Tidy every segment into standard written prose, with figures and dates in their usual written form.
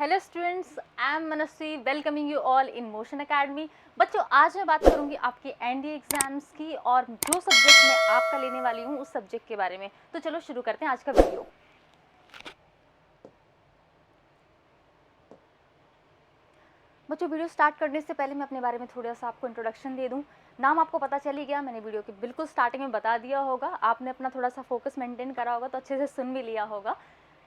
Hello students, I am Manasvi welcoming you all in motion academy. बच्चों, आज मैं बात करूंगी आपके एनडीए एग्जाम्स की और जो सब्जेक्ट मैं आपका लेने वाली हूं उस सब्जेक्ट के बारे में। तो चलो शुरू करते हैं आज का वीडियो। बच्चों, वीडियो स्टार्ट करने से पहले मैं अपने बारे में थोड़ा सा आपको इंट्रोडक्शन दे दूं। नाम आपको पता चल ही गया, मैंने वीडियो के बिल्कुल स्टार्टिंग में बता दिया होगा। आपने अपना थोड़ा सा फोकस मेंटेन करा होगा तो अच्छे से सुन भी लिया होगा।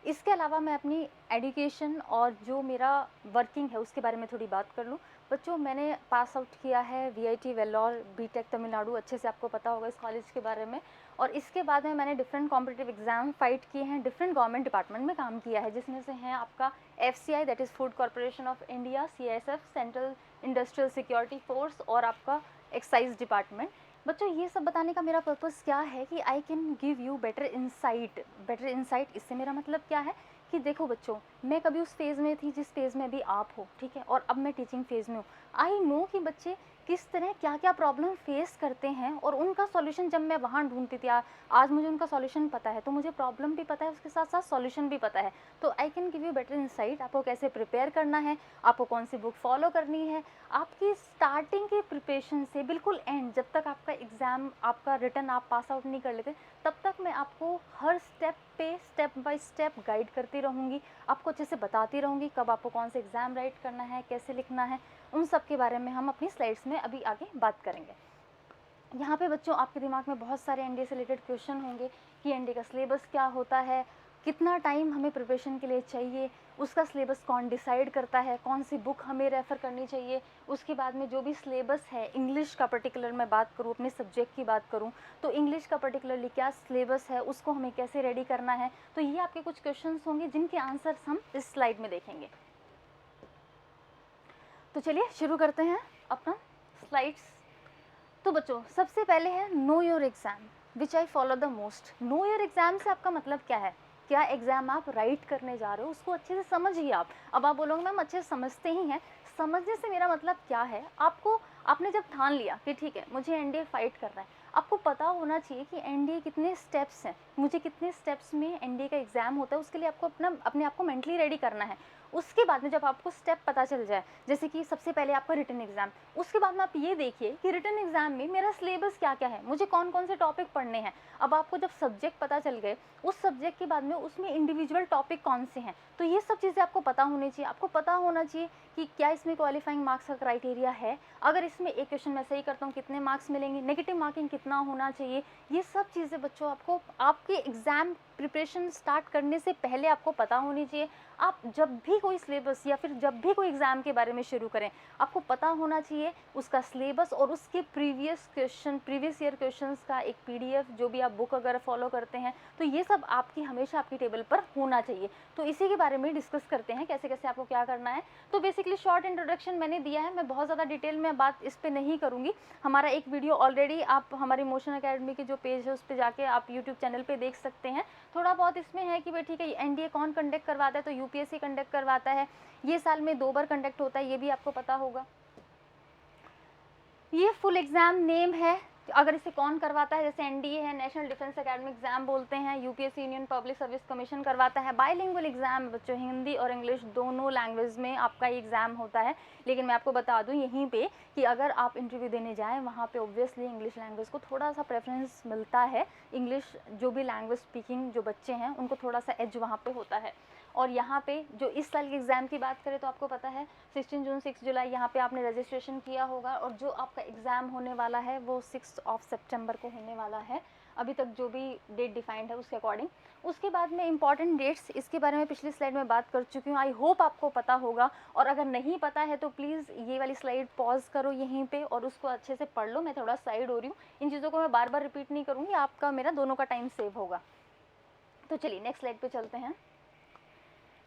इसके अलावा मैं अपनी एजुकेशन और जो मेरा वर्किंग है उसके बारे में थोड़ी बात कर लूँ। बच्चों, मैंने पास आउट किया है वीआईटी वेल्लोर बीटेक तमिलनाडु, अच्छे से आपको पता होगा इस कॉलेज के बारे में। और इसके बाद में मैंने डिफरेंट कॉम्पिटिटिव एग्जाम फाइट किए हैं, डिफरेंट गवर्नमेंट डिपार्टमेंट में काम किया है, जिसमें से हैं आपका FCI that is food corporation of India, CISF central industrial security force और आपका एक्साइज डिपार्टमेंट। बच्चों, ये सब बताने का मेरा पर्पस क्या है कि I can give you better insight. इससे मेरा मतलब क्या है कि देखो बच्चों, मैं कभी उस फेज़ में थी जिस फेज़ में अभी आप हो, ठीक है, और अब मैं टीचिंग फेज़ में हूँ। आई नो कि बच्चे किस तरह क्या क्या प्रॉब्लम फेस करते हैं और उनका सॉल्यूशन जब मैं वहाँ ढूंढती थी, आज मुझे उनका सॉल्यूशन पता है, तो मुझे प्रॉब्लम भी पता है, उसके साथ साथ सॉल्यूशन भी पता है। तो I can give you better insight, आपको कैसे प्रिपेयर करना है, आपको कौन सी बुक फॉलो करनी है, आपकी स्टार्टिंग के प्रिपरेशन से बिल्कुल एंड, जब तक आपका एग्ज़ाम, आपका रिटर्न आप पास आउट नहीं कर लेते, तब तक मैं आपको हर स्टेप पे स्टेप बाय स्टेप गाइड करती रहूँगी, आपको अच्छे से बताती रहूँगी कब आपको कौन सा एग्ज़ाम राइट करना है, कैसे लिखना है। उन सब के बारे में हम अपनी स्लाइड्स में अभी आगे बात करेंगे। यहाँ पे बच्चों आपके दिमाग में बहुत सारे एनडीए से रिलेटेड क्वेश्चन होंगे कि एनडीए का सिलेबस क्या होता है, कितना टाइम हमें प्रिपरेशन के लिए चाहिए, उसका सिलेबस कौन डिसाइड करता है, कौन सी बुक हमें रेफ़र करनी चाहिए। उसके बाद में जो भी सिलेबस है, इंग्लिश का पर्टिकुलर मैं बात करूँ, अपने सब्जेक्ट की बात करूँ तो इंग्लिश का पर्टिकुलरली क्या सिलेबस है, उसको हमें कैसे रेडी करना है। तो ये आपके कुछ क्वेश्चन होंगे जिनके आंसर्स हम इस स्लाइड में देखेंगे। तो चलिए शुरू करते हैं अपना स्लाइड्स। तो बच्चों, सबसे पहले है know your exam which I follow the most. Know your exam से आपका मतलब क्या है? क्या एग्ज़ाम आप राइट करने जा रहे हो उसको अच्छे से समझिए आप। अब आप बोलोगे मैम अच्छे से समझते ही हैं, समझने से मेरा मतलब क्या है, आपने जब ठान लिया कि ठीक है मुझे एनडीए फाइट करना है, आपको पता होना चाहिए कि एनडीए कितने स्टेप्स हैं, मुझे कितने स्टेप्स में एनडीए का एग्ज़ाम होता है, उसके लिए आपको अपने आप को मेंटली रेडी करना है। उसके बाद में जब आपको स्टेप पता चल जाए, जैसे कि सबसे पहले आपका रिटन एग्ज़ाम, उसके बाद में आप ये देखिए कि रिटन एग्ज़ाम में मेरा सिलेबस क्या क्या है, मुझे कौन कौन से टॉपिक पढ़ने हैं। अब आपको जब सब्जेक्ट पता चल गए, उस सब्जेक्ट के बाद में उसमें इंडिविजुअल टॉपिक कौन से हैं, तो ये सब चीज़ें आपको पता होनी चाहिए। आपको पता होना चाहिए कि क्या इसमें क्वालिफाइंग मार्क्स का क्राइटेरिया है, अगर इसमें एक क्वेश्चन मैं सही करता हूँ कितने मार्क्स मिलेंगे, नेगेटिव मार्किंग कितना होना चाहिए। ये सब चीज़ें बच्चों आपको आपके एग्ज़ाम प्रिपरेशन स्टार्ट करने से पहले आपको पता होनी चाहिए। आप जब भी कोई सिलेबस या फिर जब भी कोई एग्ज़ाम के बारे में शुरू करें, आपको पता होना चाहिए उसका सिलेबस और उसके प्रीवियस ईयर क्वेश्चंस का एक पीडीएफ, जो भी आप बुक अगर फॉलो करते हैं, तो ये सब आपकी हमेशा आपकी टेबल पर होना चाहिए। तो इसी के बारे में डिस्कस करते हैं कैसे कैसे आपको क्या करना है। तो बेसिकली शॉर्ट इंट्रोडक्शन मैंने दिया है, मैं बहुत ज़्यादा डिटेल में बात इस पर नहीं करूँगी। हमारा एक वीडियो ऑलरेडी आप हमारी मोशन अकेडमी के जो पेज है उस पर जाके आप यूट्यूब चैनल पर देख सकते हैं। थोड़ा बहुत इसमें है कि भाई ठीक है एनडीए कौन कंडक्ट करवाता है, तो यूपीएससी कंडक्ट करवाता है, ये साल में 2 बार कंडक्ट होता है, ये भी आपको पता होगा। ये फुल एग्ज़ाम नेम है, अगर इसे कौन करवाता है, जैसे एनडीए है नेशनल डिफेंस एकेडमिक एग्जाम बोलते हैं, UPSC union public service commission करवाता है। बाइलिंगुअल एग्जाम बच्चों, हिंदी और इंग्लिश दोनों लैंग्वेज में आपका ये एग्ज़ाम होता है। लेकिन मैं आपको बता दूं यहीं पे कि अगर आप इंटरव्यू देने जाएँ वहाँ पे ऑब्वियसली इंग्लिश लैंग्वेज को थोड़ा सा प्रेफरेंस मिलता है। इंग्लिश जो भी लैंग्वेज स्पीकिंग जो बच्चे हैं उनको थोड़ा सा एज वहाँ पे होता है। और यहाँ पे जो इस साल के एग्ज़ाम की बात करें तो आपको पता है 16 जून 6 जुलाई यहाँ पे आपने रजिस्ट्रेशन किया होगा, और जो आपका एग्ज़ाम होने वाला है वो 6 सितंबर को होने वाला है, अभी तक जो भी डेट डिफाइंड है उसके अकॉर्डिंग। उसके बाद में इंपॉर्टेंट डेट्स, इसके बारे में पिछली स्लाइड में बात कर चुकी हूँ, आई होप आपको पता होगा, और अगर नहीं पता है तो प्लीज़ ये वाली स्लाइड पॉज करो यहीं पे और उसको अच्छे से पढ़ लो। मैं थोड़ा साइड हो रही हूँ, इन चीज़ों को मैं बार बार रिपीट नहीं करूँगी, आपका मेरा दोनों का टाइम सेव होगा। तो चलिए नेक्स्ट स्लाइड पर चलते हैं।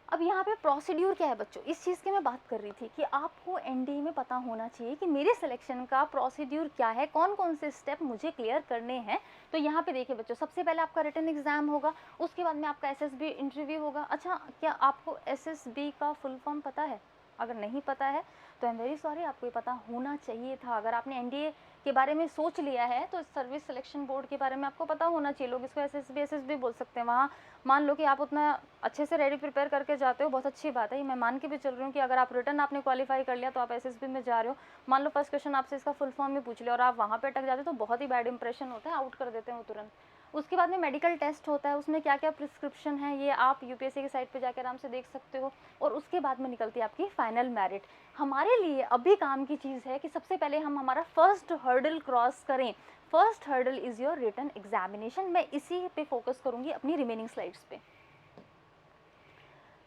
अब यहाँ पे प्रोसीड्यूर क्या है बच्चों, इस चीज़ की मैं बात कर रही थी कि आपको एनडीए में पता होना चाहिए कि मेरे सिलेक्शन का प्रोसीड्यूर क्या है, कौन कौन से स्टेप मुझे क्लियर करने हैं। तो यहाँ पे देखिए बच्चों, सबसे पहले आपका रिटन एग्जाम होगा, उसके बाद में आपका एसएसबी इंटरव्यू होगा। अच्छा, क्या आपको एसएसबी का फुल फॉर्म पता है? अगर नहीं पता है तो आई एम वेरी सॉरी, आपको ये पता होना चाहिए था। अगर आपने एनडीए के बारे में सोच लिया है तो सर्विस सिलेक्शन बोर्ड के बारे में आपको पता होना चाहिए। लोग इसको एसएसबी बोल सकते हैं। वहाँ मान लो कि आप उतना अच्छे से रेडी प्रिपेयर करके जाते हो, बहुत अच्छी बात है। ये मैं मान के भी चल रही हूँ कि अगर आप रिटर्न आपने क्वालिफाई कर लिया तो आप एसएसबी में जा रहे हो, मान लो फर्स्ट क्वेश्चन आपसे इसका फुल फॉर्म भी पूछ लिया और आप वहाँ पे अटक जाते हो तो बहुत ही बैड इंप्रेशन होता है, आउट कर देते हैं तुरंत। उसके बाद में मेडिकल टेस्ट होता है, उसमें क्या क्या प्रिस्क्रिप्शन है ये आप यूपीएससी की साइट पे जाकर आराम से देख सकते हो। और उसके बाद में निकलती है आपकी फाइनल मेरिट। हमारे लिए अभी काम की चीज़ है कि सबसे पहले हम हमारा फर्स्ट हर्डल क्रॉस करें। First hurdle is your written examination. मैं इसी पे फोकस करूँगी अपनी रिमेनिंग स्लाइड्स पे।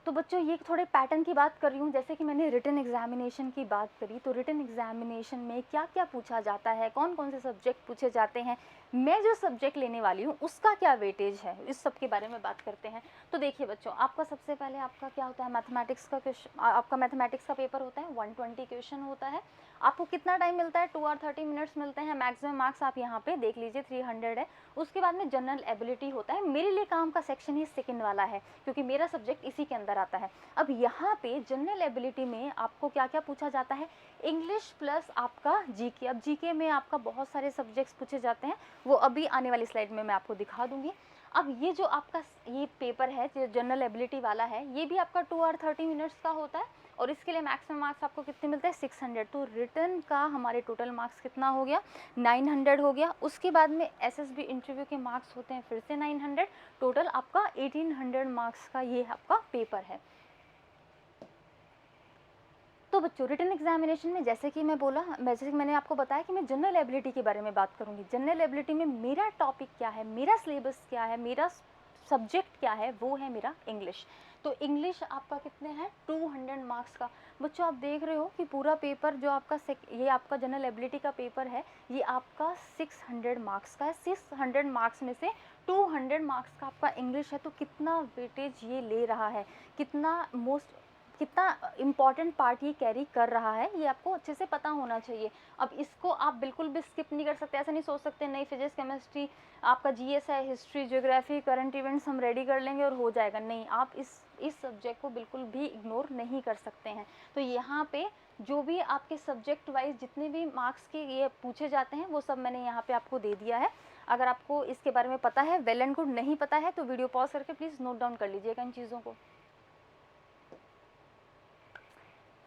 तो बच्चों ये थोड़े पैटर्न की बात कर रही हूँ। जैसे कि मैंने रिटन एग्जामिनेशन की बात करी, तो रिटन एग्जामिनेशन में क्या क्या पूछा जाता है, कौन कौन से सब्जेक्ट पूछे जाते हैं, मैं जो सब्जेक्ट लेने वाली हूँ उसका क्या वेटेज है, इस सब के बारे में बात करते हैं। तो देखिए बच्चों, आपका सबसे पहले आपका क्या होता है, मैथमेटिक्स का क्वेश्चन, आपका मैथमेटिक्स का पेपर होता है, 120 क्वेश्चन होता है। आपको कितना टाइम मिलता है, 2 और 30 मिनट्स मिलते हैं। मैक्सिमम मार्क्स आप यहाँ पे देख लीजिए 300 है। उसके बाद में जनरल एबिलिटी होता है। मेरे लिए काम का सेक्शन ही सेकंड वाला है क्योंकि मेरा सब्जेक्ट इसी के अंदर आता है। अब यहाँ पे जनरल एबिलिटी में आपको क्या क्या पूछा जाता है, इंग्लिश प्लस आपका जीके। अब जीके में आपका बहुत सारे सब्जेक्ट्स पूछे जाते हैं, वो अभी आने वाली स्लाइड में मैं आपको दिखा दूंगी। अब ये जो आपका ये पेपर है जो जनरल एबिलिटी वाला है, ये भी आपका 2 और 30 मिनट्स का होता है और इसके लिए मैक्सिमम मार्क्स आपको कितने मिलते हैं, 600। तो रिटर्न का हमारे टोटल मार्क्स कितना हो गया, 900 हो गया। उसके बाद में एसएसबी इंटरव्यू के मार्क्स होते हैं फिर से 900। टोटल आपका 1800 मार्क्स का ये आपका पेपर है। तो बच्चों रिटन एग्जामिनेशन में जैसे कि मैंने आपको बताया कि मैं जनरल एबिलिटी के बारे में बात करूंगी। जनरल एबिलिटी में मेरा टॉपिक क्या है, मेरा सिलेबस क्या है, मेरा सब्जेक्ट क्या है, वो है मेरा इंग्लिश। तो इंग्लिश आपका कितने हैं, 200 मार्क्स का। बच्चों आप देख रहे हो कि पूरा पेपर जो आपका ये आपका जनरल एबिलिटी का पेपर है, ये आपका 600 मार्क्स का है। 600 मार्क्स में से 200 मार्क्स का आपका इंग्लिश है। तो कितना वेटेज ये ले रहा है, कितना इम्पॉर्टेंट पार्ट ये कैरी कर रहा है, ये आपको अच्छे से पता होना चाहिए। अब इसको आप बिल्कुल भी स्किप नहीं कर सकते। ऐसा नहीं सोच सकते नहीं फिजिक्स केमिस्ट्री आपका जीएस है, हिस्ट्री ज्योग्राफी करंट इवेंट्स हम रेडी कर लेंगे और हो जाएगा, नहीं, आप इस सब्जेक्ट को बिल्कुल भी इग्नोर नहीं कर सकते हैं। तो यहाँ पे जो भी आपके सब्जेक्ट वाइज जितने भी मार्क्स के ये पूछे जाते हैं वो सब मैंने यहाँ पे आपको दे दिया है। अगर आपको इसके बारे में पता है वेल एंड गुड, नहीं पता है तो वीडियो पॉज करके प्लीज़ नोट डाउन कर लीजिएगा इन चीज़ों को।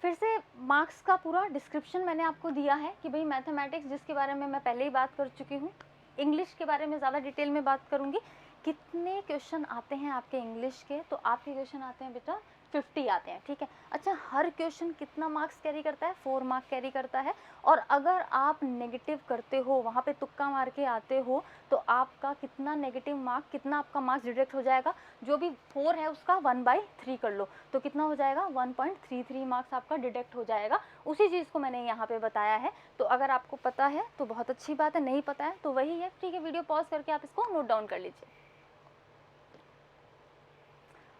फिर से मार्क्स का पूरा डिस्क्रिप्शन मैंने आपको दिया है कि भाई मैथमेटिक्स जिसके बारे में मैं पहले ही बात कर चुकी हूँ, इंग्लिश के बारे में ज़्यादा डिटेल में बात करूँगी। कितने क्वेश्चन आते हैं आपके इंग्लिश के, तो आपके क्वेश्चन आते हैं बेटा 50 आते हैं, ठीक है। अच्छा, हर क्वेश्चन कितना मार्क्स कैरी करता है, 4 मार्क कैरी करता है। और अगर आप नेगेटिव करते हो, वहाँ पे तुक्का मार के आते हो, तो आपका कितना नेगेटिव मार्क, कितना आपका मार्क्स डिडक्ट हो जाएगा, जो भी 4 है उसका 1/3 कर लो तो कितना हो जाएगा, 1.33 मार्क्स आपका डिडक्ट हो जाएगा। उसी चीज़ को मैंने यहाँ पे बताया है। तो अगर आपको पता है तो बहुत अच्छी बात है, नहीं पता है तो वही है, ठीक है, वीडियो पॉज करके आप इसको नोट डाउन कर लीजिए।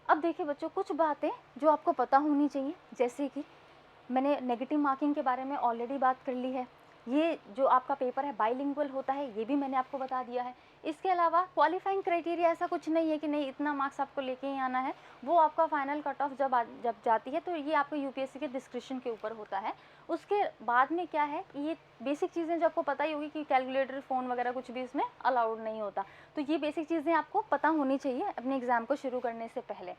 अब देखिए बच्चों, कुछ बातें जो आपको पता होनी चाहिए, जैसे कि मैंने नेगेटिव मार्किंग के बारे में ऑलरेडी बात कर ली है। ये जो आपका पेपर है बाइलिंगुअल होता है, ये भी मैंने आपको बता दिया है। इसके अलावा क्वालिफाइंग क्राइटेरिया ऐसा कुछ नहीं है कि नहीं इतना मार्क्स आपको लेके ही आना है, वो आपका फाइनल कट ऑफ जब जाती है तो ये आपको यूपीएससी के डिस्क्रिप्शन के ऊपर होता है। उसके बाद में क्या है, ये बेसिक चीज़ें जो आपको पता ही होगी कि कैलकुलेटर, फ़ोन वगैरह कुछ भी इसमें अलाउड नहीं होता। तो ये बेसिक चीज़ें आपको पता होनी चाहिए अपने एग्ज़ाम को शुरू करने से पहले।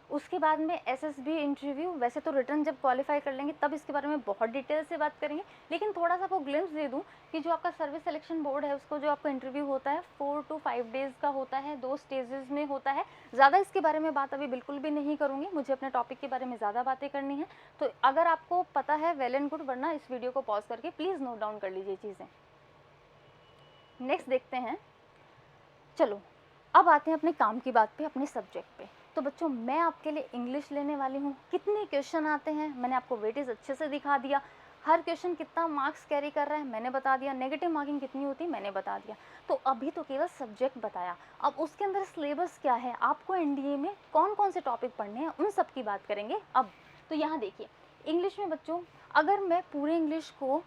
उसके बाद में एसएसबी इंटरव्यू, वैसे तो रिटर्न जब क्वालिफाई कर लेंगे तब इसके बारे में बहुत डिटेल से बात करेंगे, लेकिन थोड़ा सा आपको ग्लिम्स दे दूं कि जो आपका सर्विस सिलेक्शन बोर्ड है उसको जो आपका इंटरव्यू होता है 4 to 5 डेज़ का होता है, 2 स्टेजेस में होता है। ज़्यादा इसके बारे में बात अभी बिल्कुल भी नहीं करूँगी, मुझे अपने टॉपिक के बारे में ज़्यादा बातें करनी है। तो अगर आपको पता है वेल एंड गुड, वरना इस वीडियो को पॉज करके प्लीज़ नोट डाउन कर लीजिए चीज़ें। नेक्स्ट देखते हैं, चलो अब आते हैं अपने काम की बात पे, अपने सब्जेक्ट पे। तो बच्चों मैं आपके लिए इंग्लिश लेने वाली हूँ। कितने क्वेश्चन आते हैं मैंने आपको वेटेज अच्छे से दिखा दिया, हर क्वेश्चन कितना मार्क्स कैरी कर रहा है मैंने बता दिया, नेगेटिव मार्किंग कितनी होती है मैंने बता दिया। तो अभी तो केवल सब्जेक्ट बताया, अब उसके अंदर सिलेबस क्या है, आपको एनडीए में कौन कौन से टॉपिक पढ़ने हैं, उन सब की बात करेंगे अब। तो यहाँ देखिए इंग्लिश में बच्चों, अगर मैं पूरे इंग्लिश को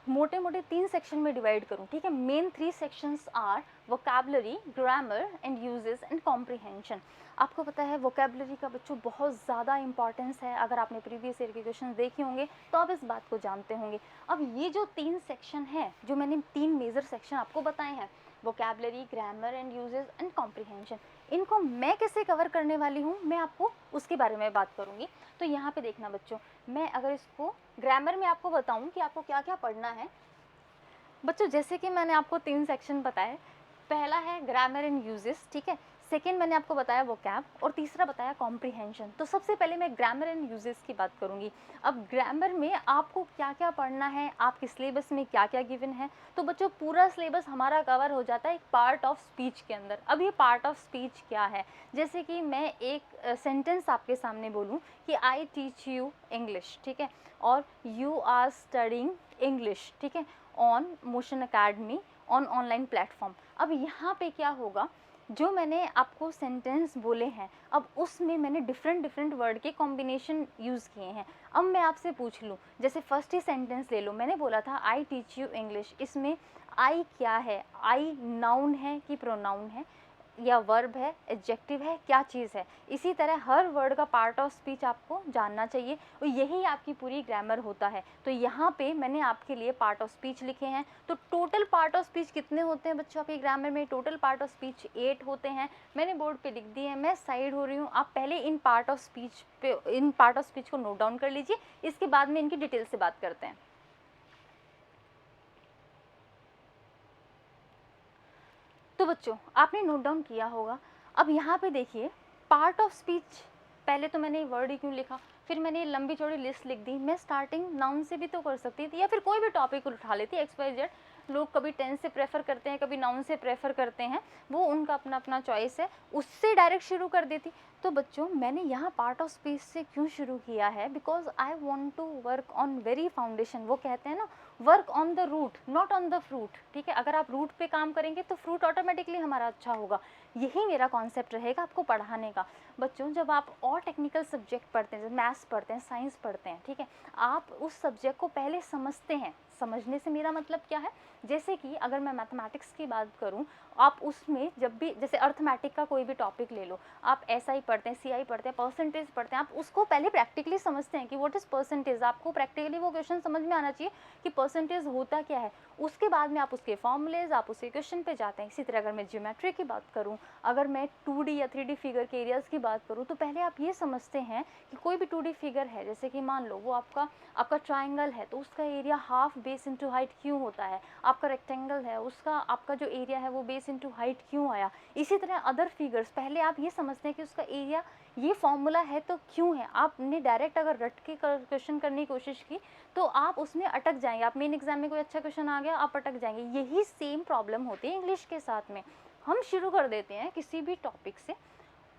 मोटे मोटे 3 सेक्शन में डिवाइड करूँ, ठीक है। Main 3 sections are vocabulary, grammar and uses and comprehension. आपको पता है वोकैबुलरी का बच्चों बहुत ज़्यादा इंपॉर्टेंस है, अगर आपने प्रीवियस ईयर के क्वेश्चन देखे होंगे तो आप इस बात को जानते होंगे। अब ये जो 3 सेक्शन है, जो मैंने 3 मेजर सेक्शन आपको बताए हैं, vocabulary, grammar and uses and comprehension, इनको मैं कैसे कवर करने वाली हूँ, मैं आपको उसके बारे में बात करूँगी। तो यहाँ पे देखना बच्चों, मैं अगर इसको ग्रामर में आपको बताऊँ कि आपको क्या क्या पढ़ना है बच्चों, जैसे कि मैंने आपको 3 सेक्शन बताए। पहला है ग्रामर एंड यूजेस, ठीक है। सेकेंड मैंने आपको बताया वोकैब, और तीसरा बताया कॉम्प्रिहेंशन। तो सबसे पहले मैं ग्रामर एंड यूजेस की बात करूंगी। अब ग्रामर में आपको क्या क्या पढ़ना है, आपके सिलेबस में क्या क्या गिवन है। तो बच्चों पूरा सिलेबस हमारा कवर हो जाता है एक पार्ट ऑफ स्पीच के अंदर। अब ये पार्ट ऑफ स्पीच क्या है, जैसे कि मैं एक सेंटेंस आपके सामने बोलूँ कि आई टीच यू इंग्लिश, ठीक है, और यू आर स्टडिंग इंग्लिश, ठीक है, on motion academy, on online platform. अब यहाँ पे क्या होगा, जो मैंने आपको सेंटेंस बोले हैं, अब उसमें मैंने डिफरेंट वर्ड के कॉम्बिनेशन यूज़ किए हैं। अब मैं आपसे पूछ लूँ, जैसे फर्स्ट ही सेंटेंस ले लो, मैंने बोला था आई टीच यू इंग्लिश। इसमें आई क्या है, आई नाउन है कि प्रोनाउन है, या वर्ब है, एडजेक्टिव है, क्या चीज़ है। इसी तरह हर वर्ड का पार्ट ऑफ स्पीच आपको जानना चाहिए, और यही आपकी पूरी ग्रामर होता है। तो यहाँ पे मैंने आपके लिए पार्ट ऑफ स्पीच लिखे हैं। तो टोटल पार्ट ऑफ स्पीच कितने होते हैं बच्चों आपकी ग्रामर में? टोटल पार्ट ऑफ स्पीच 8 होते हैं। मैंने बोर्ड पे लिख दिए हैं, मैं साइड हो रही हूँ। आप पहले इन पार्ट ऑफ स्पीच को नोट डाउन कर लीजिए, इसके बाद में इनकी डिटेल से बात करते हैं। तो बच्चों आपने नोट डाउन किया होगा। अब यहाँ पे देखिए पार्ट ऑफ स्पीच, पहले तो मैंने वर्ड ही क्यों लिखा, फिर मैंने लंबी चौड़ी लिस्ट लिख दी। मैं स्टार्टिंग नाउन से भी तो कर सकती थी, या फिर कोई भी टॉपिक उठा लेती, XYZ। लोग कभी टेंस से प्रेफर करते हैं, कभी नाउन से प्रेफर करते हैं, वो उनका अपना अपना चॉइस है, उससे डायरेक्ट शुरू कर देती। तो बच्चों मैंने यहाँ पार्ट ऑफ स्पीच से क्यों शुरू किया है, because I want to work on very foundation. वो कहते हैं ना, work on the root not on the fruit, ठीक है। अगर आप रूट पे काम करेंगे तो फ्रूट ऑटोमेटिकली हमारा अच्छा होगा। यही मेरा कॉन्सेप्ट रहेगा आपको पढ़ाने का। बच्चों जब आप और टेक्निकल सब्जेक्ट पढ़ते हैं, जब मैथ्स पढ़ते हैं, साइंस पढ़ते हैं, ठीक है, आप उस सब्जेक्ट को पहले समझते हैं। समझने से मेरा मतलब क्या है, जैसे कि अगर मैं मैथमेटिक्स की बात करूं, आप उसमें जब भी, जैसे अर्थमेटिक का कोई भी टॉपिक ले लो, आप SI पढ़ते हैं, CI पढ़ते हैं, परसेंटेज पढ़ते हैं, आप उसको पहले प्रैक्टिकली समझते हैं कि व्हाट इज़ परसेंटेज। आपको प्रैक्टिकली वो क्वेश्चन समझ में आना चाहिए कि परसेंटेज होता क्या है। उसके बाद में आप उसके फॉर्मूलेज, आप उसके क्वेश्चन पे जाते हैं। इसी तरह अगर मैं ज्योमेट्री की बात करूं, अगर मैं 2D या 3D फिगर के एरियाज़ की बात करूं, तो पहले आप ये समझते हैं कि कोई भी 2D फिगर है, जैसे कि मान लो वो आपका ट्राइंगल है, तो उसका area half base into height क्यों होता है। आपका रेक्टेंगल है, उसका आपका जो एरिया है वो बेस इंटू हाइट क्यों आया। इसी तरह अदर फिगर्स, पहले आप ये समझते हैं कि उसका एरिया ये फॉर्मूला है तो क्यों है। आपने डायरेक्ट अगर रट के क्वेश्चन करने की कोशिश की तो आप उसमें अटक जाएंगे। आप मेन एग्जाम में कोई अच्छा क्वेश्चन आ गया, आप अटक जाएंगे। यही सेम प्रॉब्लम होती है इंग्लिश के साथ में। हम शुरू कर देते हैं किसी भी टॉपिक से,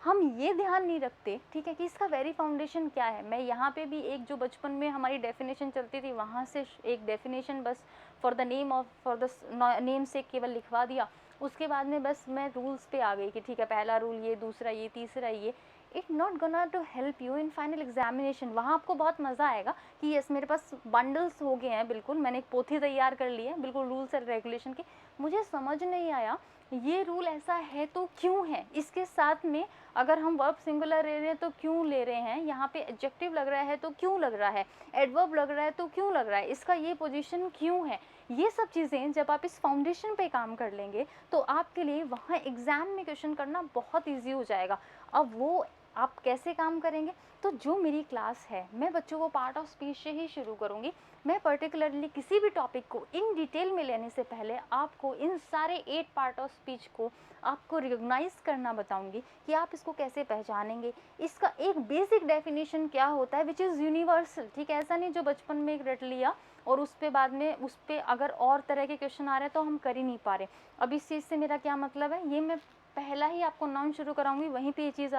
हम ये ध्यान नहीं रखते, ठीक है, कि इसका वेरी फाउंडेशन क्या है। मैं यहाँ पे भी एक जो बचपन में हमारी डेफिनेशन चलती थी, वहाँ से एक डेफिनेशन बस फॉर द नेम से केवल लिखवा दिया। उसके बाद में बस मैं रूल्स पे आ गई कि ठीक है, पहला रूल ये, दूसरा ये, तीसरा ये। It not gonna to help you in final examination. वहाँ आपको बहुत मज़ा आएगा कि यस मेरे पास बंडल्स हो गए हैं, बिल्कुल मैंने एक पोथी तैयार कर ली है, बिल्कुल रूल्स एंड रेगुलेशन की। मुझे समझ नहीं आया ये रूल ऐसा है तो क्यों है, इसके साथ में अगर हम वर्ब सिंगुलर ले रहे हैं तो क्यों ले रहे हैं, यहाँ पे एडजेक्टिव लग रहा है तो क्यों लग रहा है, एडवर्ब लग रहा है तो क्यों लग रहा है, इसका ये पोजीशन क्यों है। ये सब चीज़ें जब आप इस फाउंडेशन पे काम कर लेंगे तो आपके लिए वहाँ एग्जाम में क्वेश्चन करना बहुत ईजी हो जाएगा। अब वो आप कैसे काम करेंगे, तो जो मेरी क्लास है मैं बच्चों को पार्ट ऑफ स्पीच से ही शुरू करूँगी। मैं पर्टिकुलरली किसी भी टॉपिक को इन डिटेल में लेने से पहले आपको इन सारे 8 पार्ट ऑफ स्पीच को आपको रिकॉग्नाइज करना बताऊंगी कि आप इसको कैसे पहचानेंगे। इसका एक बेसिक डेफिनेशन क्या होता है विच इज़ यूनिवर्सल, ठीक है। ऐसा नहीं जो बचपन में एक रट लिया और उस पर बाद में उस पर अगर और तरह के क्वेश्चन आ रहे हैं तो हम कर ही नहीं पा रहे। अब इस चीज़ से मेरा क्या मतलब है, ये मैं पहला ही आपको नाउन शुरू कराऊंगी, वहीं पे ये चीज़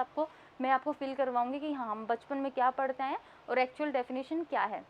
मैं आपको फील करवाऊंगी कि हाँ हम बचपन में क्या पढ़ते हैं और एक्चुअल डेफिनेशन क्या है,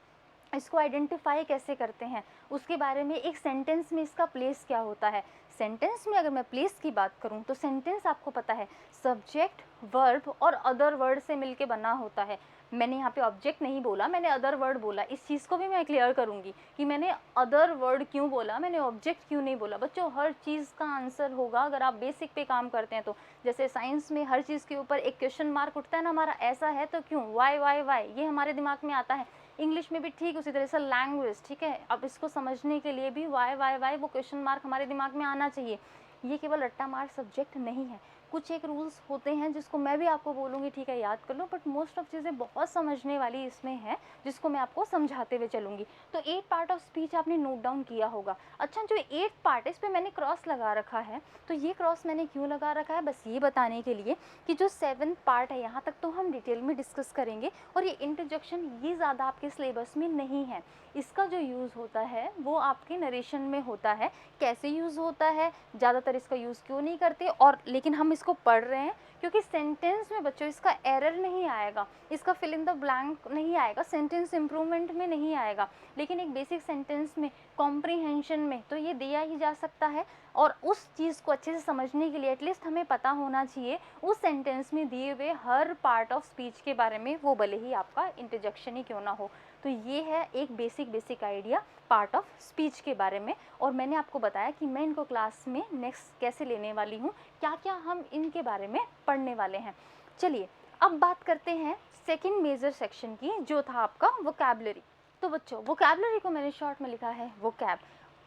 इसको आइडेंटिफाई कैसे करते हैं, उसके बारे में एक सेंटेंस में इसका प्लेस क्या होता है। सेंटेंस में अगर मैं प्लेस की बात करूं तो सेंटेंस आपको पता है सब्जेक्ट, वर्ब और अदर वर्ड से मिलके बना होता है। मैंने यहाँ पे ऑब्जेक्ट नहीं बोला, मैंने अदर वर्ड बोला। इस चीज़ को भी मैं क्लियर करूँगी कि मैंने अदर वर्ड क्यों बोला, मैंने ऑब्जेक्ट क्यों नहीं बोला। बच्चों हर चीज़ का आंसर होगा अगर आप बेसिक पे काम करते हैं तो। जैसे साइंस में हर चीज़ के ऊपर एक क्वेश्चन मार्क उठता है ना हमारा, ऐसा है तो क्यों, वाई वाई वाई, ये हमारे दिमाग में आता है। इंग्लिश में भी ठीक उसी तरह से लैंग्वेज, ठीक है, अब इसको समझने के लिए भी वाई वाई वाई वो क्वेश्चन मार्क हमारे दिमाग में आना चाहिए। ये केवल रट्टा मार सब्जेक्ट नहीं है, कुछ एक रूल्स होते हैं जिसको मैं भी आपको बोलूँगी ठीक है याद कर लो, बट मोस्ट ऑफ चीज़ें बहुत समझने वाली इसमें है जिसको मैं आपको समझाते हुए चलूँगी। तो 8 पार्ट ऑफ स्पीच आपने नोट डाउन किया होगा। अच्छा जो 8 पार्ट है इस पर मैंने क्रॉस लगा रखा है, तो ये क्रॉस मैंने क्यों लगा रखा है, बस ये बताने के लिए कि जो 7 पार्ट है यहाँ तक तो हम डिटेल में डिस्कस करेंगे, और ये इंटरजेक्शन ये ज़्यादा आपके सिलेबस में नहीं है। इसका जो यूज़ होता है वो आपके नरेशन में होता है। कैसे यूज़ होता है, ज़्यादातर इसका यूज़ क्यों नहीं करते, और लेकिन हम इसको पढ़ रहे हैं क्योंकि सेंटेंस में बच्चों इसका एरर नहीं आएगा, इसका फिल इन द ब्लैंक नहीं आएगा, सेंटेंस इम्प्रूवमेंट में नहीं आएगा, लेकिन एक बेसिक सेंटेंस में, कॉम्प्रीहेंशन में तो ये दिया ही जा सकता है। और उस चीज़ को अच्छे से समझने के लिए एटलीस्ट हमें पता होना चाहिए उस सेंटेंस में दिए हुए हर पार्ट ऑफ स्पीच के बारे में, वो भले ही आपका इंटरजेक्शन ही क्यों ना हो। तो ये है एक basic idea part of speech के बारे में, और मैंने आपको बताया कि मैं इनको क्लास में नेक्स्ट कैसे लेने वाली हूँ, क्या क्या हम इनके बारे में पढ़ने वाले हैं। चलिए अब बात करते हैं सेकंड मेजर सेक्शन की, जो था आपका वोकैबुलरी। तो बच्चों वोकैबुलरी को मैंने शॉर्ट में लिखा है वोकैब।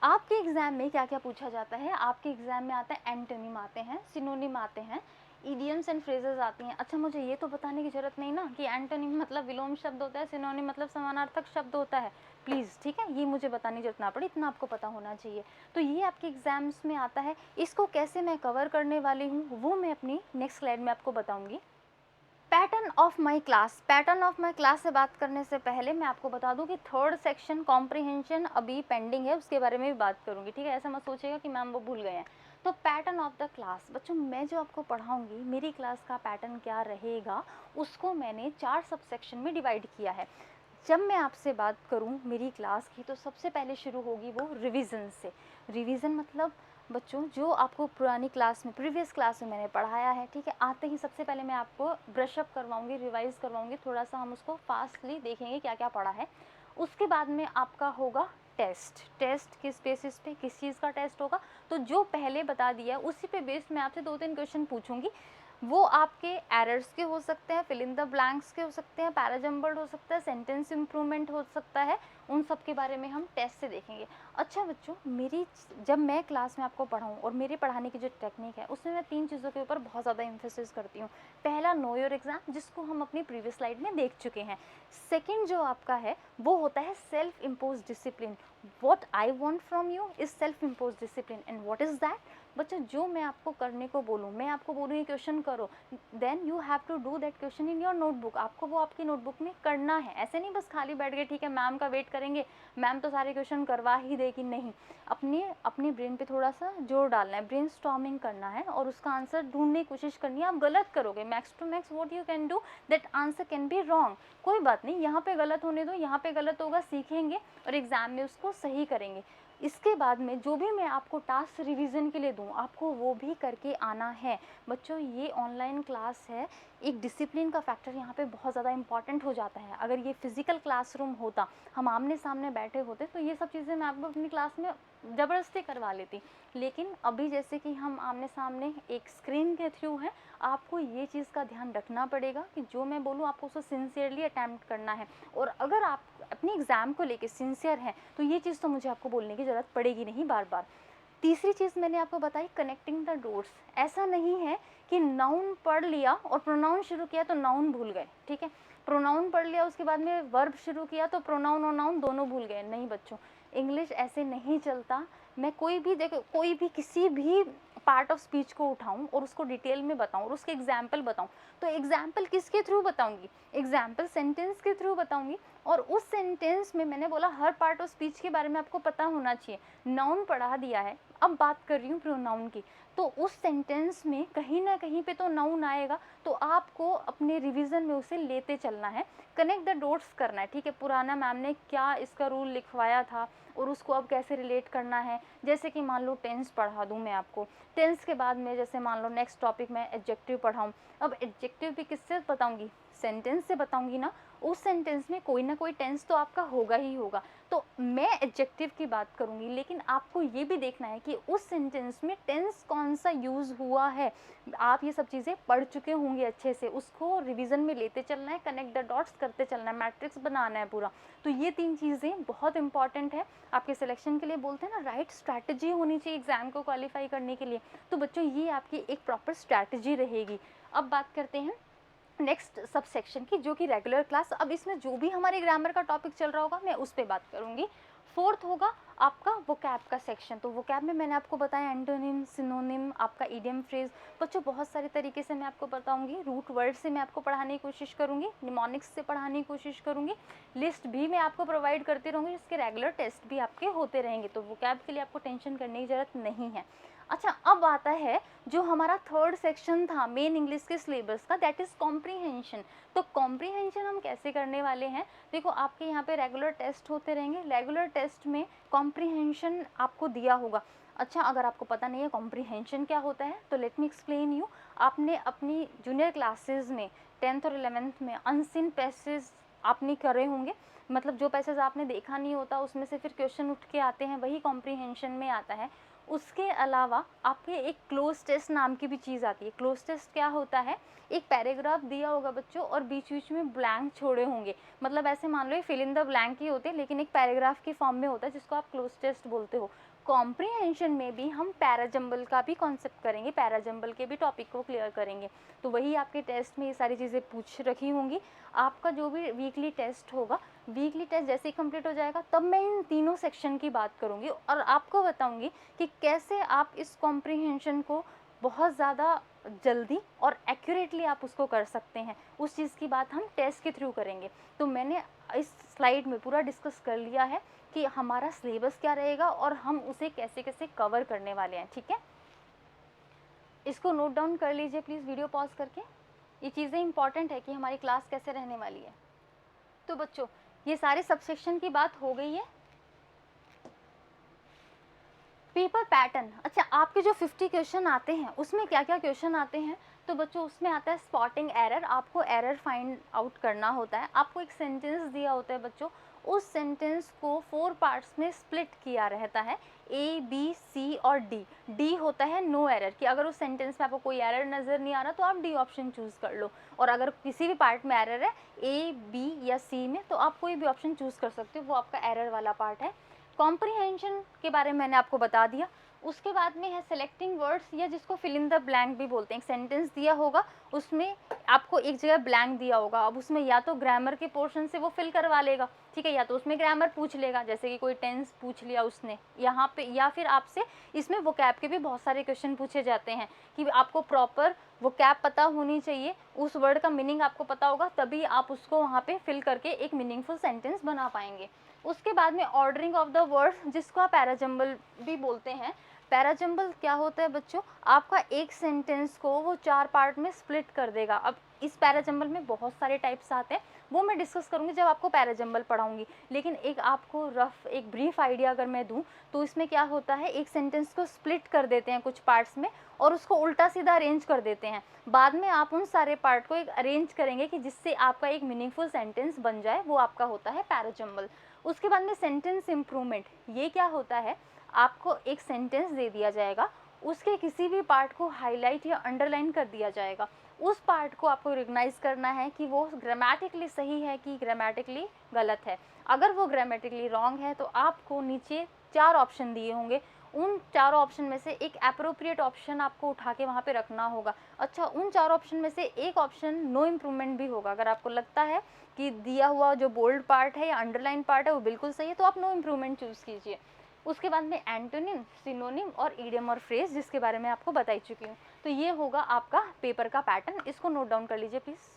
आपके एग्जाम में क्या क्या पूछा जाता है, आपके एग्जाम में आता है एंटोनिम आते हैं, सिनोनिम आते हैं, इडियम्स एंड फ्रेजेस आती हैं। अच्छा मुझे ये तो बताने की जरूरत नहीं ना कि एंटोनिम मतलब विलोम शब्द होता है, सिनोनिम मतलब समानार्थक शब्द होता है, प्लीज़ ठीक है, ये मुझे बताने की जरूरत ना पड़े, इतना आपको पता होना चाहिए। तो ये आपके एग्जाम्स में आता है, इसको कैसे मैं कवर करने वाली हूँ वो मैं अपनी नेक्स्ट स्लाइड में आपको बताऊँगी। Pattern of my class, pattern of my class से बात करने से पहले मैं आपको बता दूं कि थर्ड सेक्शन कॉम्प्रिहेंशन अभी पेंडिंग है, उसके बारे में भी बात करूंगी, ठीक है, ऐसा मत सोचिएगा कि मैम वो भूल गए हैं। तो पैटर्न ऑफ द क्लास, बच्चों मैं जो आपको पढ़ाऊंगी मेरी क्लास का पैटर्न क्या रहेगा, उसको मैंने 4 सब सेक्शन में डिवाइड किया है। जब मैं आपसे बात करूं मेरी क्लास की तो सबसे पहले शुरू होगी वो रिवीजन से। रिवीजन मतलब बच्चों जो आपको पुरानी क्लास में, प्रीवियस क्लास में मैंने पढ़ाया है, ठीक है, आते ही सबसे पहले मैं आपको ब्रश अप करवाऊंगी, रिवाइज करवाऊंगी, थोड़ा सा हम उसको फास्टली देखेंगे क्या क्या पढ़ा है। उसके बाद में आपका होगा टेस्ट। टेस्ट किस बेसिस पे, किस चीज़ का टेस्ट होगा, तो जो पहले बता दिया उसी पे बेस्ड मैं आपसे 2-3 क्वेश्चन पूछूंगी। वो आपके एरर्स के हो सकते हैं, फिल इन द ब्लैंक्स के हो सकते हैं, पैराजम्बल्ड हो सकता है, सेंटेंस इम्प्रूवमेंट हो सकता है, उन सब के बारे में हम टेस्ट से देखेंगे। अच्छा बच्चों मेरी जब मैं क्लास में आपको पढ़ाऊँ और मेरे पढ़ाने की जो टेक्निक है उसमें मैं 3 चीज़ों के ऊपर बहुत ज़्यादा एम्फेसिस करती हूँ। पहला नो योर एग्ज़ाम, जिसको हम अपनी प्रीवियस स्लाइड में देख चुके हैं। सेकेंड जो आपका है वो होता है self impose discipline. What I want from you is self impose discipline, and what is that, बच्चों जो मैं आपको करने को बोलूँ, मैं आपको बोलूँ ये क्वेश्चन करो, then you have to do that question in your notebook. आपको वो आपकी नोटबुक में करना है, ऐसे नहीं बस खाली बैठ गए ठीक है मैम का वेट करेंगे, मैम तो सारे क्वेश्चन करवा ही देगी, नहीं, अपने ब्रेन पे थोड़ा सा जोर डालना है, ब्रेन स्टॉर्मिंग करना है और उसका आंसर ढूंढने की कोशिश करनी है। आप गलत करोगे, max to max what you can do that answer can be wrong, कोई बात नहीं, यहाँ पे गलत होने दो, यहाँ पे गलत होगा, सीखेंगे और एग्जाम में उसको सही करेंगे। इसके बाद में जो भी मैं आपको टास्क रिवीजन के लिए दूँ आपको वो भी करके आना है। बच्चों ये ऑनलाइन क्लास है, एक डिसिप्लिन का फैक्टर यहाँ पे बहुत ज़्यादा इंपॉर्टेंट हो जाता है। अगर ये फिजिकल क्लासरूम होता, हम आमने सामने बैठे होते, तो ये सब चीज़ें मैं आपको अपनी क्लास में ज़बरदस्ती करवा लेती, लेकिन अभी जैसे कि हम आमने सामने एक स्क्रीन के थ्रू हैं, आपको ये चीज़ का ध्यान रखना पड़ेगा कि जो मैं बोलूँ आपको उसको सिंसियरली अटैम्प्ट करना है। और अगर आप अपने एग्ज़ाम को लेके सिंसियर हैं तो ये चीज़ तो मुझे आपको बोलने की ज़रूरत पड़ेगी नहीं बार बार। तीसरी चीज़ मैंने आपको बताई कनेक्टिंग द डॉट्स। ऐसा नहीं है कि नाउन पढ़ लिया और प्रोनाउन शुरू किया तो नाउन भूल गए, ठीक है, प्रोनाउन पढ़ लिया उसके बाद में वर्ब शुरू किया तो प्रोनाउन और नाउन दोनों भूल गए, नहीं बच्चों, इंग्लिश ऐसे नहीं चलता। मैं कोई भी देखो, कोई भी किसी भी पार्ट ऑफ स्पीच को उठाऊं और उसको डिटेल में बताऊं और उसके एग्जाम्पल बताऊं, तो एग्जाम्पल किसके थ्रू बताऊंगी, एग्जाम्पल सेंटेंस के थ्रू बताऊंगी। और उस सेंटेंस में मैंने बोला हर पार्ट ऑफ स्पीच के बारे में आपको पता होना चाहिए। नाउन पढ़ा दिया है, अब बात कर रही हूँ प्रोनाउन की, तो उस सेंटेंस में कहीं ना कहीं पे तो नाउन आएगा, तो आपको अपने रिवीजन में उसे लेते चलना है, कनेक्ट द डॉट्स करना है, ठीक है, पुराना मैम ने क्या इसका रूल लिखवाया था और उसको अब कैसे रिलेट करना है। जैसे कि मान लो टेंस पढ़ा दूँ मैं आपको, टेंस के बाद में जैसे मान लो नेक्स्ट टॉपिक में एडजेक्टिव पढ़ाऊँ, अब एडजेक्टिव भी किससे बताऊँगी, सेंटेंस से बताऊँगी ना, उस सेंटेंस में कोई ना कोई टेंस तो आपका होगा ही होगा। तो मैं एडजेक्टिव की बात करूँगी, लेकिन आपको ये भी देखना है कि उस सेंटेंस में टेंस कौन सा यूज़ हुआ है। आप ये सब चीज़ें पढ़ चुके होंगे अच्छे से, उसको रिवीजन में लेते चलना है, कनेक्ट द डॉट्स करते चलना है, मैट्रिक्स बनाना है पूरा। तो ये 3 चीज़ें बहुत इंपॉर्टेंट है आपके सिलेक्शन के लिए। बोलते हैं ना, राइट स्ट्रैटेजी होनी चाहिए एग्ज़ाम को क्वालिफाई करने के लिए। तो बच्चों ये आपकी एक प्रॉपर स्ट्रैटेजी रहेगी। अब बात करते हैं नेक्स्ट सब सेक्शन की, जो कि रेगुलर क्लास। अब इसमें जो भी हमारे ग्रामर का टॉपिक चल रहा होगा मैं उस पर बात करूँगी। फोर्थ होगा आपका वोकैब का सेक्शन। तो वोकैब में मैंने आपको बताया एंटोनिम, सिनोनिम, आपका इडियम फ्रेज। बच्चों बहुत सारे तरीके से मैं आपको बताऊंगी। रूट वर्ड से मैं आपको पढ़ाने की कोशिश करूंगी, निमोनिक्स से पढ़ाने की कोशिश करूंगी, लिस्ट भी मैं आपको प्रोवाइड करती रहूँगी, जिसके रेगुलर टेस्ट भी आपके होते रहेंगे। तो वोकैब के लिए आपको टेंशन करने की ज़रूरत नहीं है। अच्छा, अब आता है जो हमारा थर्ड सेक्शन था मेन इंग्लिश के सिलेबस का, दैट इज़ कॉम्प्रीहेंशन। तो कॉम्प्रीहेंशन हम कैसे करने वाले हैं, देखो आपके यहाँ पे रेगुलर टेस्ट होते रहेंगे। रेगुलर टेस्ट में कॉम्प्रीहेंशन आपको दिया होगा। अच्छा, अगर आपको पता नहीं है कॉम्प्रीहेंशन क्या होता है तो लेट मी एक्सप्लेन यू। आपने अपनी जूनियर क्लासेस में 10th और 11th में अनसीन पैसेज आपने करे होंगे, मतलब जो पैसेज आपने देखा नहीं होता उसमें से फिर क्वेश्चन उठ के आते हैं, वही कॉम्प्रीहेंशन में आता है। उसके अलावा आपके एक क्लोज टेस्ट नाम की भी चीज़ आती है। क्लोज टेस्ट क्या होता है, एक पैराग्राफ दिया होगा बच्चों और बीच बीच में ब्लैंक छोड़े होंगे, मतलब ऐसे मान लो ये फिल इन द ब्लैंक ही होते हैं, लेकिन एक पैराग्राफ की फॉर्म में होता है, जिसको आप क्लोज टेस्ट बोलते हो। कॉम्प्रीहेंशन में भी हम पैराजंबल का भी कॉन्सेप्ट करेंगे, पैराजंबल के भी टॉपिक को क्लियर करेंगे। तो वही आपके टेस्ट में ये सारी चीज़ें पूछ रखी होंगी। आपका जो भी वीकली टेस्ट होगा, वीकली टेस्ट जैसे ही कंप्लीट हो जाएगा तब मैं इन तीनों सेक्शन की बात करूँगी और आपको बताऊँगी कि कैसे आप इस कॉम्प्रीहेंशन को बहुत ज़्यादा जल्दी और एक्यूरेटली आप उसको कर सकते हैं। उस चीज़ की बात हम टेस्ट के थ्रू करेंगे। तो मैंने इस स्लाइड में पूरा डिस्कस कर लिया है कि हमारा सिलेबस क्या रहेगा और हम उसे कैसे कैसे कवर करने वाले हैं, ठीक है। इसको नोट डाउन कर लीजिए प्लीज़ वीडियो पॉज करके। ये चीज़ें इंपॉर्टेंट है कि हमारी क्लास कैसे रहने वाली है। तो बच्चों ये सारे सबसेक्शन की बात हो गई है। पेपर पैटर्न, अच्छा आपके जो 50 क्वेश्चन आते हैं उसमें क्या क्या क्वेश्चन आते हैं, तो बच्चों उसमें आता है स्पॉटिंग एरर। आपको एरर फाइंड आउट करना होता है। आपको एक सेंटेंस दिया होता है बच्चों, उस सेंटेंस को 4 पार्ट्स में स्प्लिट किया रहता है, ए बी सी और डी। डी होता है नो एरर, कि अगर उस सेंटेंस में आपको कोई एरर नज़र नहीं आ रहा तो आप डी ऑप्शन चूज़ कर लो, और अगर किसी भी पार्ट में एरर है ए बी या सी में तो आप कोई भी ऑप्शन चूज़ कर सकते हो, वो आपका एरर वाला पार्ट है। कॉम्प्रीहेंशन के बारे में मैंने आपको बता दिया। उसके बाद में है सेलेक्टिंग वर्ड्स, या जिसको फिल इन द ब्लैंक भी बोलते हैं। एक सेंटेंस दिया होगा, उसमें आपको एक जगह ब्लैंक दिया होगा, अब उसमें या तो ग्रामर के पोर्शन से वो फिल करवा लेगा, ठीक है, या तो उसमें ग्रामर पूछ लेगा, जैसे कि कोई टेंस पूछ लिया उसने यहाँ पे, या फिर आपसे इसमें वोकैब के भी बहुत सारे क्वेश्चन पूछे जाते हैं कि आपको प्रॉपर वोकैब पता होनी चाहिए, उस वर्ड का मीनिंग आपको पता होगा, तभी आप उसको वहाँ पे फिल करके एक मीनिंगफुल सेंटेंस बना पाएंगे। उसके बाद में ऑर्डरिंग ऑफ द वर्ड्स, जिसको आप पैराजंबल भी बोलते हैं। पैराजंबल क्या होता है बच्चों, आपका एक सेंटेंस को वो 4 पार्ट में स्प्लिट कर देगा। अब इस पैराजंबल में बहुत सारे टाइप्स आते हैं, वो मैं डिस्कस करूँगी जब आपको पैराजंबल पढ़ाऊँगी, लेकिन एक आपको रफ एक ब्रीफ आइडिया अगर मैं दूँ तो इसमें क्या होता है, एक सेंटेंस को स्प्लिट कर देते हैं कुछ पार्ट्स में और उसको उल्टा सीधा अरेंज कर देते हैं। बाद में आप उन सारे पार्ट को एक अरेंज करेंगे कि जिससे आपका एक मीनिंगफुल सेंटेंस बन जाए, वो आपका होता है पैराजंबल। उसके बाद में सेंटेंस इम्प्रूवमेंट, ये क्या होता है, आपको एक सेंटेंस दे दिया जाएगा, उसके किसी भी पार्ट को हाईलाइट या अंडरलाइन कर दिया जाएगा, उस पार्ट को आपको रिकग्नाइज करना है कि वो ग्रामेटिकली सही है कि ग्रामेटिकली गलत है। अगर वो ग्रामेटिकली रॉन्ग है तो आपको नीचे 4 ऑप्शन दिए होंगे, उन 4 ऑप्शन में से एक अप्रोप्रिएट ऑप्शन आपको उठा के वहाँ पे रखना होगा। अच्छा, उन 4 ऑप्शन में से एक ऑप्शन नो इम्प्रूवमेंट भी होगा। अगर आपको लगता है कि दिया हुआ जो बोल्ड पार्ट है या अंडरलाइन पार्ट है वो बिल्कुल सही है तो आप नो इम्प्रूवमेंट चूज़ कीजिए। उसके बाद में एंटोनिम, सिनोनिम और इडियम और फ्रेज, जिसके बारे में आपको बता ही चुकी हूँ। तो ये होगा आपका पेपर का पैटर्न, इसको नोट डाउन कर लीजिए प्लीज़।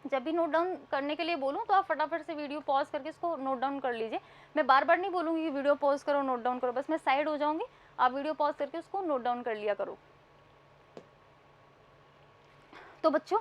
जब भी नोट डाउन करने के लिए बोलूँ तो आप फटाफट से वीडियो पॉज करके इसको नोट डाउन कर लीजिए। मैं बार बार नहीं बोलूँगी कि वीडियो पॉज करो नोट डाउन करो, बस मैं साइड हो जाऊँगी, आप वीडियो पॉज करके उसको नोट डाउन कर लिया करो। तो बच्चों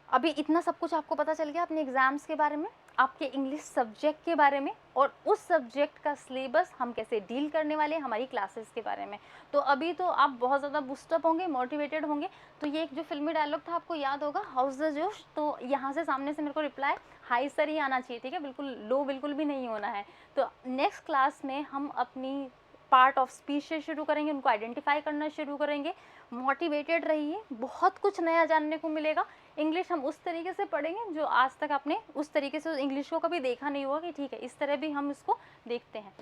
अभी इतना सब कुछ आपको पता चल गया अपने एग्जाम्स के बारे में। आपके इंग्लिश सब्जेक्ट के बारे में और उस सब्जेक्ट का सिलेबस हम कैसे डील करने वाले हैं हमारी क्लासेस के बारे में। तो अभी तो आप बहुत ज़्यादा बूस्टअप होंगे, मोटिवेटेड होंगे। तो ये एक जो फिल्मी डायलॉग था आपको याद होगा, हाउस द जोश, तो यहाँ से सामने से मेरे को रिप्लाई हाई सर ही आना चाहिए, ठीक है, बिल्कुल लो बिल्कुल भी नहीं होना है। तो नेक्स्ट क्लास में हम अपनी पार्ट ऑफ स्पीच से शुरू करेंगे, उनको आइडेंटिफाई करना शुरू करेंगे। मोटिवेटेड रहिए, बहुत कुछ नया जानने को मिलेगा। इंग्लिश हम उस तरीके से पढ़ेंगे जो आज तक आपने उस तरीके से इंग्लिश को कभी देखा नहीं होगा कि ठीक है इस तरह भी हम इसको देखते हैं।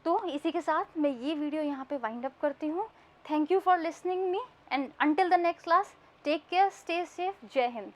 तो इसी के साथ मैं ये वीडियो यहाँ पे वाइंड अप करती हूँ। Thank you for listening me and until the next class, take care, stay safe, Jai Hind.